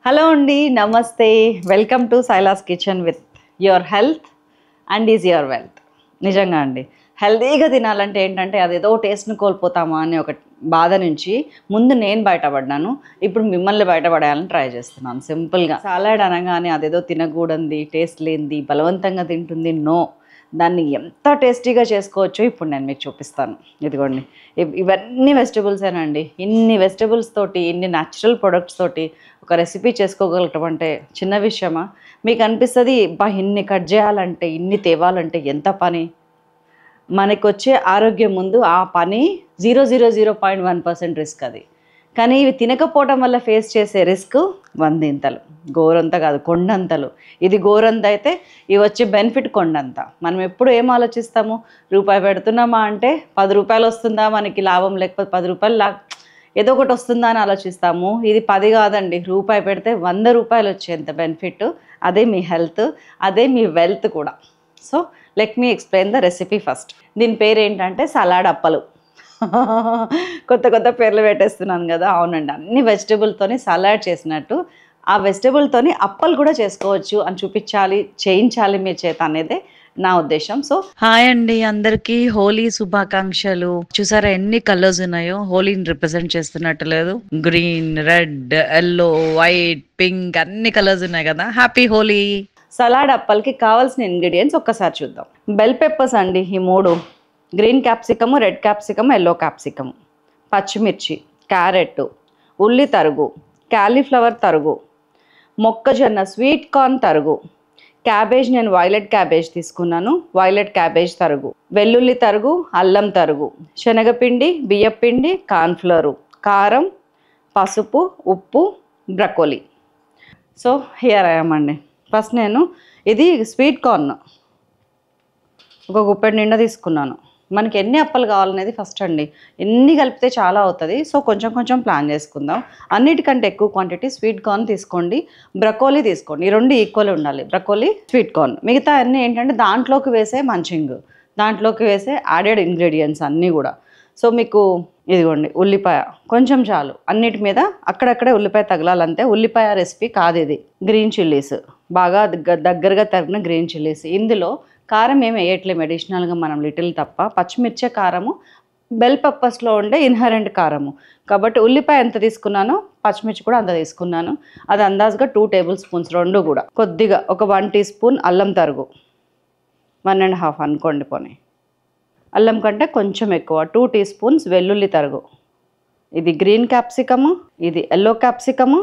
Hello అండి, నమస్తే. Welcome to Silas kitchen with your health and is your wealth. నిజంగా అండి, హెల్తీగా తినాలంటే ఏంటంటే అదేదో టేస్ట్ని కోల్పోతామా అనే ఒక బాధ నుంచి ముందు నేను బయటపడ్డాను. ఇప్పుడు మిమ్మల్ని బయటపడేయాలని ట్రై చేస్తున్నాను. సింపుల్గా సాలడ్ అనగానే అదేదో తినకూడదు, టేస్ట్ లేనిది, బలవంతంగా తింటుంది, నో. దాన్ని ఎంత టేస్టీగా చేసుకోవచ్చో ఇప్పుడు నేను మీకు చూపిస్తాను. ఇదిగోండి, ఇవన్నీ వెజిటబుల్సేనండి. ఇన్ని వెజిటబుల్స్ తోటి, ఇన్ని న్యాచురల్ ప్రొడక్ట్స్ తోటి ఒక రెసిపీ చేసుకోగలటం అంటే చిన్న విషయమా? మీకు అనిపిస్తుంది బా ఇన్ని కట్ చేయాలంటే, ఇన్ని తేవాలంటే ఎంత పని. మనకు వచ్చే ఆరోగ్యం ముందు ఆ పని 0.1% రిస్క్ అది. కానీ ఇవి తినకపోవడం వల్ల ఫేస్ చేసే రిస్క్ వందింతలు, గోరంత కాదు కొండంతలు. ఇది గోరంత అయితే ఇవి వచ్చే బెనిఫిట్ కొండంత. మనం ఎప్పుడు ఏం ఆలోచిస్తాము? రూపాయి పెడుతున్నామా అంటే 10 రూపాయలు వస్తుందా మనకి లాభం, లేకపోతే 10 రూపాయలు ఏదో ఒకటి వస్తుందా అని ఆలోచిస్తాము. ఇది 10 కాదండి, రూపాయి పెడితే 100 రూపాయలు వచ్చేంత బెనిఫిట్. అదే మీ హెల్త్, అదే మీ వెల్త్ కూడా. So let me explain the recipe first. దీని పేరు ఏంటంటే సలాడ్ అప్పలు. కొత్త కొత్త పేర్లు పెట్టేస్తున్నాను కదా. అవునండి, అన్ని వెజిటబుల్తోని సలాడ్ చేసినట్టు ఆ వెజిటబుల్తోని అప్పలు కూడా చేసుకోవచ్చు అని చూపించాలి, చేయించాలి మీ చేత అనేదే నా ఉద్దేశం. సో హాయ్ అండి, అందరికీ హోలీ శుభాకాంక్షలు. చూసారా ఎన్ని కలర్స్ ఉన్నాయో? హోలీని రిప్రజెంట్ చేస్తున్నట్టు లేదు? Green, red, yellow, white, pink అన్ని కలర్స్ ఉన్నాయి కదా. హ్యాపీ హోలీ. సలాడ్ అప్పల్కి కావాల్సిన ఇంగ్రీడియంట్స్ ఒక్కసారి చూద్దాం. బెల్ పెప్పర్స్ అండి, ఈ 3: green capsicum, red capsicum, yellow capsicum, పచ్చిమిర్చి, క్యారెట్, ఉల్లి తరుగు, క్యాలీఫ్లవర్ తరుగు, మొక్కజొన్న స్వీట్ కార్న్ తరుగు, క్యాబేజ్ నేను వైలెట్ క్యాబేజ్ తీసుకున్నాను, వైలెట్ క్యాబేజ్ తరుగు, వెల్లుల్లి తరుగు, అల్లం తరుగు, శనగపిండి, బియ్యపిండి, కార్న్ఫ్లోరు, కారం, పసుపు, ఉప్పు, బ్రకోలీ. సో హియర్ అయ్యామండి. ఫస్ట్ నేను ఇది స్వీట్ కార్న్ ఒక గుప్పెడు నిండా తీసుకున్నాను. మనకి ఎన్ని అప్పలు కావాలనేది ఫస్ట్ అండి. ఎన్ని కలిపితే చాలా అవుతుంది. సో కొంచెం కొంచెం ప్లాన్ చేసుకుందాం. అన్నిటికంటే ఎక్కువ క్వాంటిటీ స్వీట్ కార్న్ తీసుకోండి, బ్రకోలీ తీసుకోండి. ఈ రెండు ఈక్వల్ ఉండాలి, బ్రకోలీ, స్వీట్ కార్న్. మిగతా అన్నీ ఏంటంటే దాంట్లోకి వేసే మంచింగ్, దాంట్లోకి వేసే యాడెడ్ ఇంగ్రీడియంట్స్ అన్నీ కూడా. సో మీకు ఇదిగోండి ఉల్లిపాయ కొంచెం చాలు, అన్నిటి మీద అక్కడక్కడే ఉల్లిపాయ తగలాలంతే. ఉల్లిపాయ రెసిపీ కాదు ఇది. గ్రీన్ చిల్లీస్, బాగా దగ్గరగా తరిగిన గ్రీన్ చిల్లీస్. ఇందులో కారం ఏమి వేయట్లేము అడిషనల్గా, మనం లిటిల్ తప్ప. పచ్చిమిర్చి కారము బెల్ పెప్పర్స్లో ఉండే ఇన్హరెంట్ కారము కాబట్టి ఉల్లిపాయ ఎంత తీసుకున్నానో పచ్చిమిర్చి కూడా అంత తీసుకున్నాను. అది అందాజుగా 2 టేబుల్ స్పూన్స్ రెండు కూడా. కొద్దిగా ఒక 1 టీ స్పూన్ అల్లం తరుగు, 1.5 అనుకోండి పోనీ. అల్లం కంటే కొంచెం ఎక్కువ 2 టీ స్పూన్స్ వెల్లుల్లి తరుగు. ఇది గ్రీన్ క్యాప్సికము, ఇది ఎల్లో క్యాప్సికము,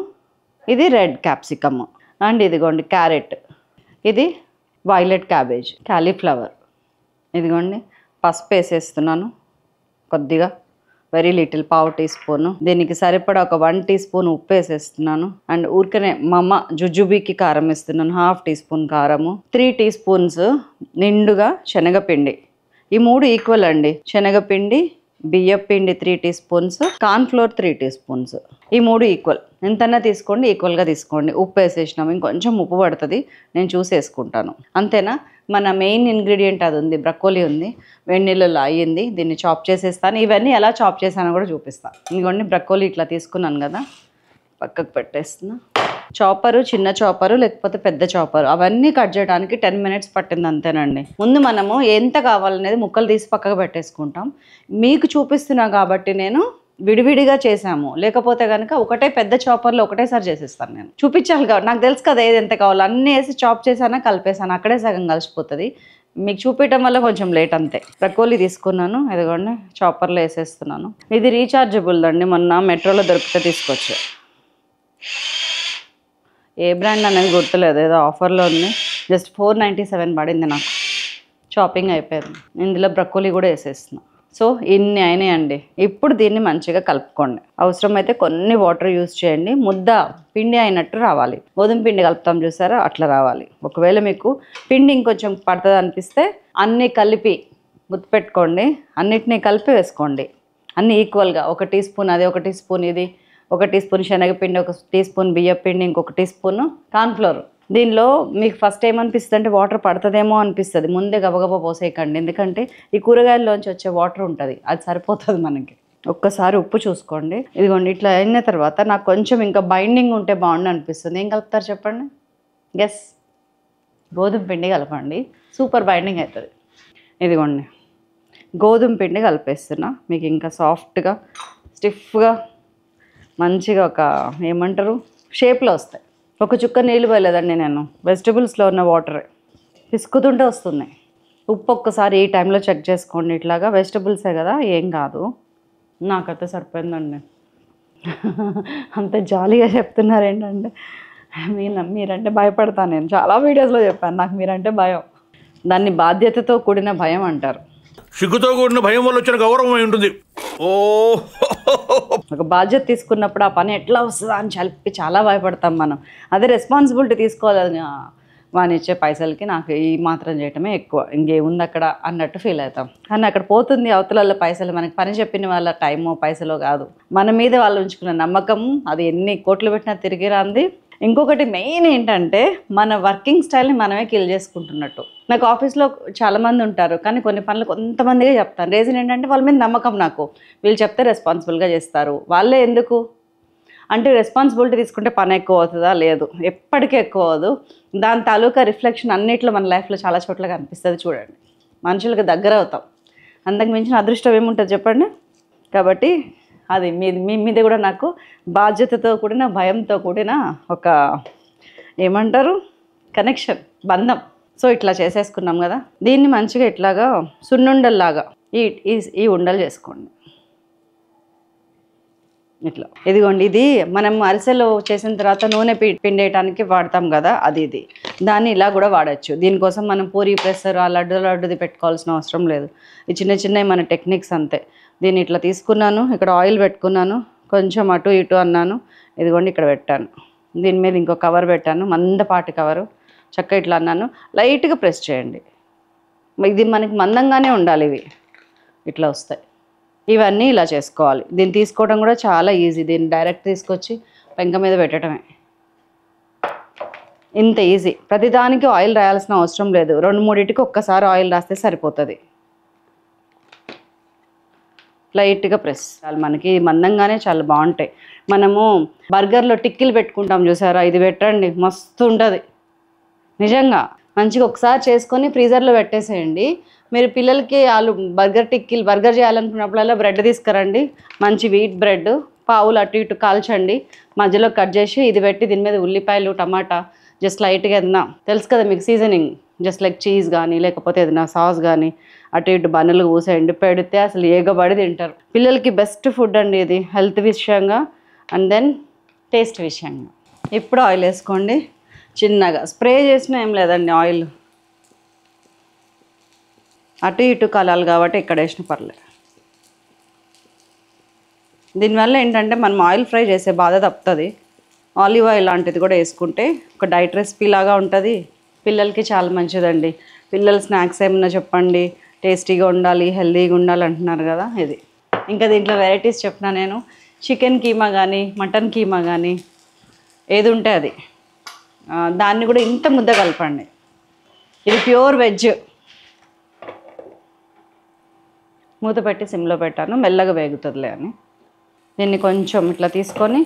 ఇది రెడ్ క్యాప్సికము. అండ్ ఇదిగోండి క్యారెట్, ఇది వైలెట్ క్యాబేజ్, క్యాలీఫ్లవర్. ఇదిగోండి పసుపు వేసేస్తున్నాను కొద్దిగా, వెరీ లిటిల్, 1/2 టీ స్పూను. దీనికి సరిపడా ఒక 1 టీ స్పూన్ ఉప్పు వేసేస్తున్నాను. అండ్ ఊరికనే మమ్మ జుజుబీకి కారం వేస్తున్నాను, 1/2 టీ స్పూన్ కారము. 3 టీ స్పూన్స్ నిండుగా శనగపిండి. ఈ 3 ఈక్వల్ అండి. శనగపిండి, బియ్యపిండి 3 teaspoons, cornflour 3 teaspoons. ఈ 3 ఈక్వల్. ఎంతైనా తీసుకోండి, ఈక్వల్గా తీసుకోండి. ఉప్పు వేసేసినాము, ఇంకొంచెం ఉప్పు పడుతుంది, నేను చూసి వేసుకుంటాను. అంతేనా? మన మెయిన్ ఇంగ్రీడియంట్ అది ఉంది, బ్రకోలీ ఉంది. వేడి నీళ్ళలో అయ్యింది, దీన్ని చాప్ చేసేస్తాను. ఇవన్నీ ఎలా చాప్ చేశానో కూడా చూపిస్తాను. ఇంకొన్ని బ్రకోలీ ఇట్లా తీసుకున్నాను కదా, పక్కకు పెట్టేస్తున్నా. చాపరు, చిన్న చాపరు లేకపోతే పెద్ద చాపరు, అవన్నీ కట్ చేయడానికి 10 మినిట్స్ పట్టింది అంతేనండి. ముందు మనము ఎంత కావాలనేది ముక్కలు తీసి పక్కకు పెట్టేసుకుంటాం. మీకు చూపిస్తున్నా కాబట్టి నేను విడివిడిగా చేసాము, లేకపోతే కనుక ఒకటే పెద్ద చాపర్లో ఒకటేసారి చేసేస్తాను. నేను చూపించాలి కాబట్టి నాకు తెలుసు కదా ఏది ఎంత కావాలో. అన్నీ వేసి చాప్ చేసానా కలిపేసాను, అక్కడే సగం కలిసిపోతుంది. మీకు చూపించడం వల్ల కొంచెం లేట్ అంతే. బ్రకోలీ తీసుకున్నాను, ఇదిగోండి చాపర్లో వేసేస్తున్నాను. ఇది రీఛార్జబుల్ అండి, మొన్న మెట్రోలో దొరికితే తీసుకొచ్చా. ఏ బ్రాండ్ అనేది గుర్తులేదు, ఏదో ఆఫర్లో ఉంది. జస్ట్ 497 పడింది నాకు. షాపింగ్ అయిపోయింది. ఇందులో బ్రకోలీ కూడా వేసేస్తున్నా. సో ఇన్ని అయినాయండి. ఇప్పుడు దీన్ని మంచిగా కలుపుకోండి. అవసరమైతే కొన్ని వాటర్ యూజ్ చేయండి. ముద్ద పిండి అయినట్టు రావాలి. గోధుమ పిండి కలుపుతాం చూసారా, అట్లా రావాలి. ఒకవేళ మీకు పిండి ఇంకొంచెం పడుతుంది అనిపిస్తే అన్నీ కలిపి గుర్తుపెట్టుకోండి, అన్నిటినీ కలిపి వేసుకోండి. అన్నీ ఈక్వల్గా 1 టీ స్పూన్ అది, 1 టీ స్పూన్ ఇది, 1 టీ స్పూన్ శనగపిండి, 1 టీ స్పూన్ బియ్యపిండి, ఇంకొక టీ స్పూన్ కార్న్ఫ్లోర్. దీనిలో మీకు ఫస్ట్ ఏమనిపిస్తుంది అంటే వాటర్ పడుతుందేమో అనిపిస్తుంది. ముందే గబగబా పోసేయకండి, ఎందుకంటే ఈ కూరగాయల్లోంచి వచ్చే వాటర్ ఉంటుంది, అది సరిపోతుంది మనకి. ఒక్కసారి ఉప్పు చూసుకోండి. ఇదిగోండి ఇట్లా అయిన తర్వాత నాకు కొంచెం ఇంకా బైండింగ్ ఉంటే బాగుండు అనిపిస్తుంది. ఏం కలుపుతారు చెప్పండి? గెస్. గోధుమ పిండి కలపండి, సూపర్ బైండింగ్ అవుతుంది. ఇదిగోండి గోధుమ పిండి కలిపేస్తున్నా. మీకు ఇంకా సాఫ్ట్గా స్టిఫ్గా మంచిగా ఒక ఏమంటారు షేప్లో వస్తాయి. ఒక చుక్క నీళ్ళు పోయలేదండి నేను, వెజిటబుల్స్లో ఉన్న వాటర్ పిసుకుతుంటే వస్తున్నాయి. ఉప్పు ఒక్కసారి ఈ టైంలో చెక్ చేసుకోండి. ఇట్లాగా వెజిటబుల్సే కదా, ఏం కాదు. నాకైతే సరిపోయిందండి. అంత జాలీగా చెప్తున్నారు ఏంటంటే, మీరంటే భయపడతాను. నేను చాలా వీడియోస్లో చెప్పాను, నాకు మీరంటే భయం. దాన్ని బాధ్యతతో కూడిన భయం అంటారు. సిగ్గుతో కూడిన భయం వల్ల వచ్చిన గౌరవం అయి ఉంటుంది. ఓ ఒక బాధ్యత తీసుకున్నప్పుడు ఆ పని ఎట్లా వస్తుందా అని చెప్పి చాలా భయపడతాం మనం. అదే రెస్పాన్సిబిలిటీ తీసుకోవాలి. వాని ఇచ్చే పైసలకి నాకు ఈ మాత్రం చేయటమే ఎక్కువ, ఇంకేముంది అక్కడ అన్నట్టు ఫీల్ అవుతాం. కానీ అక్కడ పోతుంది అవతల పైసలు, మనకి పని చెప్పిన వాళ్ళ టైమో పైసలో కాదు, మన మీద వాళ్ళు ఉంచుకున్న నమ్మకం. అది ఎన్ని కోట్లు పెట్టినా తిరిగి రాంది. ఇంకొకటి మెయిన్ ఏంటంటే మన వర్కింగ్ స్టైల్ని మనమే కిల్ చేసుకుంటున్నట్టు. నాకు ఆఫీస్లో చాలామంది ఉంటారు, కానీ కొన్ని పనులు కొంతమందిగా చెప్తాను. రీజన్ ఏంటంటే వాళ్ళ మీద నమ్మకం నాకు. వీళ్ళు చెప్తే రెస్పాన్సిబుల్గా చేస్తారు. వాళ్ళే ఎందుకు అంటే రెస్పాన్సిబిలిటీ తీసుకుంటే పని ఎక్కువ అవుతుందా? లేదు, ఎప్పటికీ ఎక్కువ అవ్వదు. దాని తాలూకా రిఫ్లెక్షన్ అన్నిట్లో మన లైఫ్లో చాలా చోట్ల కనిపిస్తుంది. చూడండి, మనుషులకు దగ్గర అవుతాం. అంతకు మించిన అదృష్టం ఏముంటుంది చెప్పండి? కాబట్టి అది మీ మీద కూడా నాకు బాధ్యతతో కూడిన భయంతో కూడిన ఒక ఏమంటారు కనెక్షన్, బంధం. సో ఇట్లా చేసేసుకున్నాం కదా, దీన్ని మంచిగా ఇట్లాగా సున్నుండల్లాగా ఈ ఉండలు చేసుకోండి. ఇట్లా ఇదిగోండి, ఇది మనం అరిసెలు చేసిన తర్వాత నూనె పిండేయటానికి వాడతాం కదా, ఇది దాన్ని ఇలా కూడా వాడచ్చు. దీనికోసం మనం పూరి ప్రెషర్ ఆ లడ్డుది పెట్టుకోవాల్సిన అవసరం లేదు. ఈ చిన్న చిన్నవి మన టెక్నిక్స్ అంతే. దీన్ని ఇట్లా తీసుకున్నాను, ఇక్కడ ఆయిల్ పెట్టుకున్నాను, కొంచెం అటు ఇటు అన్నాను, ఇదిగోండి ఇక్కడ పెట్టాను. దీని మీద ఇంకో కవర్ పెట్టాను, మందపాటి కవరు. చక్కగా ఇట్లా అన్నాను, లైట్గా ప్రెస్ చేయండి. ఇది మనకి మందంగానే ఉండాలి, ఇవి ఇట్లా వస్తాయి. ఇవన్నీ ఇలా చేసుకోవాలి. దీన్ని తీసుకోవడం కూడా చాలా ఈజీ. దీన్ని డైరెక్ట్ తీసుకొచ్చి పెంక మీద పెట్టడమే, ఇంత ఈజీ. ప్రతిదానికి ఆయిల్ రాయాల్సిన అవసరం లేదు. 2-3 ఒక్కసారి ఆయిల్ రాస్తే సరిపోతుంది. లైట్గా ప్రెస్ మనకి మందంగానే చాలా బాగుంటాయి. మనము బర్గర్లో టిక్కీలు పెట్టుకుంటాం చూసారా, ఇది పెట్టండి, మస్తు ఉంటుంది నిజంగా. మంచిగా ఒకసారి చేసుకొని ఫ్రీజర్లో పెట్టేసేయండి. మీరు పిల్లలకి వాళ్ళు బర్గర్ చేయాలనుకున్నప్పుడల్లా బ్రెడ్ తీసుకురండి, మంచి వీట్ బ్రెడ్, పావులు అటు ఇటు కాల్చండి, మధ్యలో కట్ చేసి ఇది పెట్టి దీని మీద ఉల్లిపాయలు టమాటా జస్ట్ లైట్గా ఏదైనా తెలుసు కదా మీకు సీజనింగ్, జస్ట్ లైక్ చీజ్ కానీ లేకపోతే ఏదైనా సాస్ కానీ అటు ఇటు బన్నులు పూసేయండి, పెడితే అసలు ఏగబడి తింటారు. పిల్లలకి బెస్ట్ ఫుడ్ అండి ఇది, హెల్త్ విషయంగా అండ్ దెన్ టేస్ట్ విషయంగా. ఇప్పుడు ఆయిల్ వేసుకోండి. చిన్నగా స్ప్రే చేసినా ఏం లేదండి, ఆయిల్ అటు ఇటు కలాలి కాబట్టి ఇక్కడ వేసిన పర్లేదు. దీనివల్ల ఏంటంటే మనం ఆయిల్ ఫ్రై చేసే బాధ తప్పుతుంది. ఆలివ్ ఆయిల్ లాంటిది కూడా వేసుకుంటే ఒక డైట్ రెసిపీ లాగా ఉంటుంది. పిల్లలకి చాలా మంచిదండి. పిల్లలు స్నాక్స్ ఏమన్నా చెప్పండి, టేస్టీగా ఉండాలి, హెల్తీగా ఉండాలి అంటున్నారు కదా, ఇది. ఇంకా దీంట్లో వెరైటీస్ చెప్పినా నేను, చికెన్ కీమా కానీ మటన్ కీమా కానీ ఏది ఉంటే అది, దాన్ని కూడా ఇంత ముద్ద కలపండి. ఇది ప్యూర్ వెజ్. మూత పెట్టి సిమ్లో పెట్టాను, మెల్లగా వేగుతుందిలే అని. దీన్ని కొంచెం ఇట్లా తీసుకొని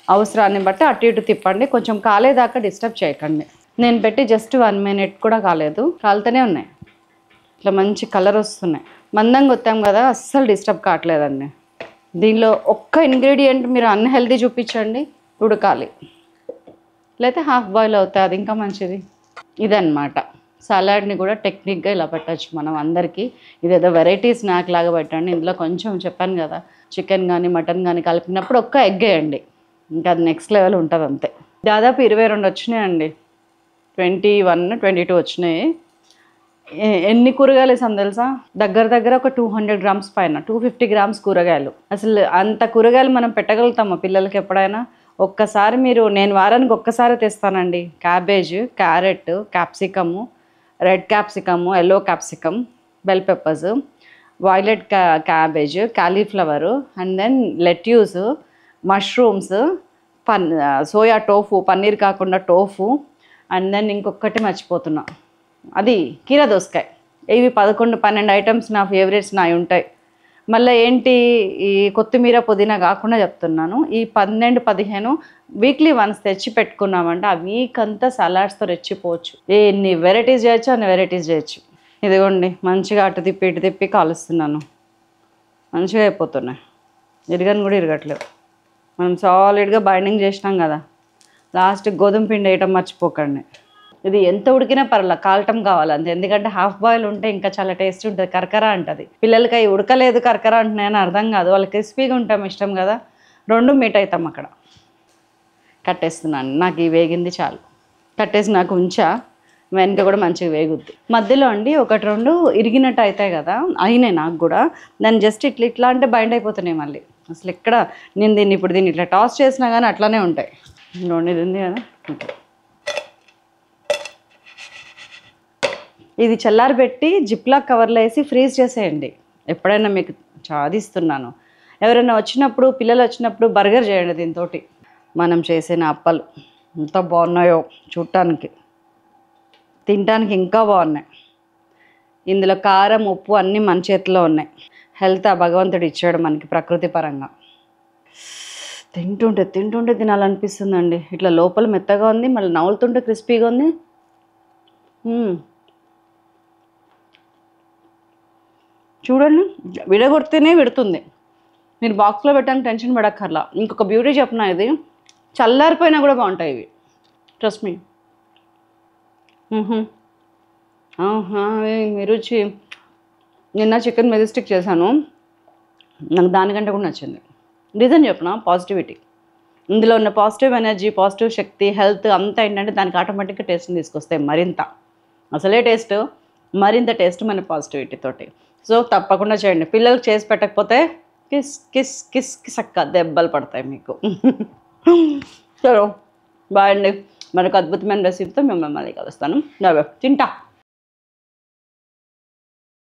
అవసరాన్ని బట్టి అటు ఇటు తిప్పండి. కొంచెం కాలేదాకా డిస్టర్బ్ చేయకండి. నేను పెట్టి జస్ట్ 1 మినిట్ కూడా కాలేదు, కాలుతూనే ఉన్నాయి. ఇట్లా మంచి కలర్ వస్తున్నాయి. మందంగా వస్తాం కదా, అస్సలు డిస్టర్బ్ కావట్లేదండి. దీనిలో ఒక్క ఇంగ్రీడియంట్ మీరు అన్హెల్దీ చూపించండి, ఉడకాలి, లేకపోతే హాఫ్ బాయిల్ అవుతుంది, అది ఇంకా మంచిది. ఇదన్నమాట. సలాడ్ని కూడా టెక్నిక్గా ఇలా పెట్టచ్చు మనం అందరికీ. ఇదేదో వెరైటీ స్నాక్ లాగా పెట్టండి. ఇందులో కొంచెం చెప్పాను కదా, చికెన్ కానీ మటన్ కానీ కలిపినప్పుడు ఒక్క ఎగ్ వేయండి, ఇంకా అది నెక్స్ట్ లెవెల్ ఉంటుంది అంతే. దాదాపు 22 వచ్చినాయండి, 21-22 వచ్చినాయి. ఎన్ని కూరగాయలు వేసాం తెలుసా? దగ్గర ఒక 200 గ్రామ్స్ పైన, 250 గ్రామ్స్ కూరగాయలు. అసలు అంత కూరగాయలు మనం పెట్టగలుగుతామా పిల్లలకి ఎప్పుడైనా? ఒక్కసారి నేను వారానికి ఒక్కసారి తెస్తానండి. Cabbage, carrot, capsicum, red capsicum, yellow capsicum, bell peppers, violet cabbage, cauliflower, and then lettuce, mushrooms, soya tofu, paneer కాకుండా టోఫు, అండ్ దెన్ ఇంకొకటి మర్చిపోతున్నా, అది కీరా దోసకాయ. ఇవి 11-12 ఐటమ్స్ నా ఫేవరెట్స్ నావి ఉంటాయి. మళ్ళీ ఏంటి ఈ కొత్తిమీర పుదీనా కాకుండా చెప్తున్నాను, ఈ 12-15 వీక్లీ వన్స్ తెచ్చి పెట్టుకున్నామంటే ఆ వీక్ అంతా సలాడ్స్తో రెచ్చిపోవచ్చు. ఎన్ని వెరైటీస్ చేయొచ్చు అన్ని వెరైటీస్ చేయొచ్చు. ఇదిగోండి మంచిగా అటు తిప్పి ఇటు తిప్పి కాలుస్తున్నాను, మంచిగా అయిపోతున్నాయి. ఇరగని కూడా ఇరగట్లేవు. మనం సాలిడ్గా బైండింగ్ చేసినాం కదా, లాస్ట్ గోధుమ పిండి వేయటం మర్చిపోకండి. ఇది ఎంత ఉడికినా పర్లా, కాలటం కావాలి అంతే. ఎందుకంటే హాఫ్ బాయిల్ ఉంటే ఇంకా చాలా టేస్ట్ ఉంటుంది, కరకర అంటుంది. పిల్లలకి అవి ఉడకలేదు కరకర అంటున్నాయని అర్థం కాదు, వాళ్ళు క్రిస్పీగా ఉంటాం ఇష్టం కదా, రెండు మీట్ అవుతాం అక్కడ. కట్టేస్తున్నాను, నాకు ఈ వేగింది చాలు. కట్టేసి నాకు ఉంచా, వెనక కూడా మంచిగా వేగుద్ది. మధ్యలో అండి 1-2 ఇరిగినట్టు అవుతాయి కదా, అయినాయి నాకు కూడా. దాన్ని జస్ట్ ఇట్లా అంటే బైండ్ అయిపోతున్నాయి మళ్ళీ. అసలు ఎక్కడ నేను దీన్ని ఇట్లా టాస్ చేసినా కానీ అట్లానే ఉంటాయి. ఇది ఉంది కదా, ఇది చల్లారబెట్టి జిప్లాక్ కవర్లో వేసి ఫ్రీజ్ చేసేయండి. ఎప్పుడైనా మీకు చాదిస్తున్నాను, ఎవరైనా వచ్చినప్పుడు, పిల్లలు వచ్చినప్పుడు బర్గర్ చేయండి దీంతో. మనం చేసిన అప్పలు ఎంత బాగున్నాయో చూడటానికి, తినటానికి ఇంకా బాగున్నాయి. ఇందులో కారం ఉప్పు అన్నీ మన చేతిలో ఉన్నాయి. హెల్త్ ఆ భగవంతుడు ఇచ్చాడు మనకి ప్రకృతి పరంగా. తింటుంటే తినాలనిపిస్తుందండి. ఇట్లా లోపల మెత్తగా ఉంది, మళ్ళీ నవ్వులుతుంటే క్రిస్పీగా ఉంది. చూడండి, విడగొడితేనే విడుతుంది. మీరు బాక్స్లో పెట్టడానికి టెన్షన్ పడక్కర్లా. ఇంకొక బ్యూటీ చెప్పిన, ఇది చల్లారిపోయినా కూడా బాగుంటాయి ఇవి, ట్రస్ట్ మీ. మీ రుచి. నిన్న చికెన్ మెజెస్టిక్ చేశాను, నాకు దానికంటే కూడా నచ్చింది. రీజన్ చెప్పిన, పాజిటివిటీ. ఇందులో ఉన్న పాజిటివ్ ఎనర్జీ, పాజిటివ్ శక్తి, హెల్త్ అంతా ఏంటంటే దానికి ఆటోమేటిక్గా టేస్ట్ని తీసుకొస్తాయి. మరింత అసలే టేస్ట్, మరింత టేస్ట్ మన పాజిటివిటీ తోటి. సో తప్పకుండా చేయండి. పిల్లలకు చేసి పెట్టకపోతే కిస్ కిస్ కిస్ కిసక్క దెబ్బలు పడతాయి మీకు. చలో బాయ్ అండి, మరొక అద్భుతమైన రెసిపీతో మిమ్మల్ని మళ్ళీ కలుస్తాను. తింటా.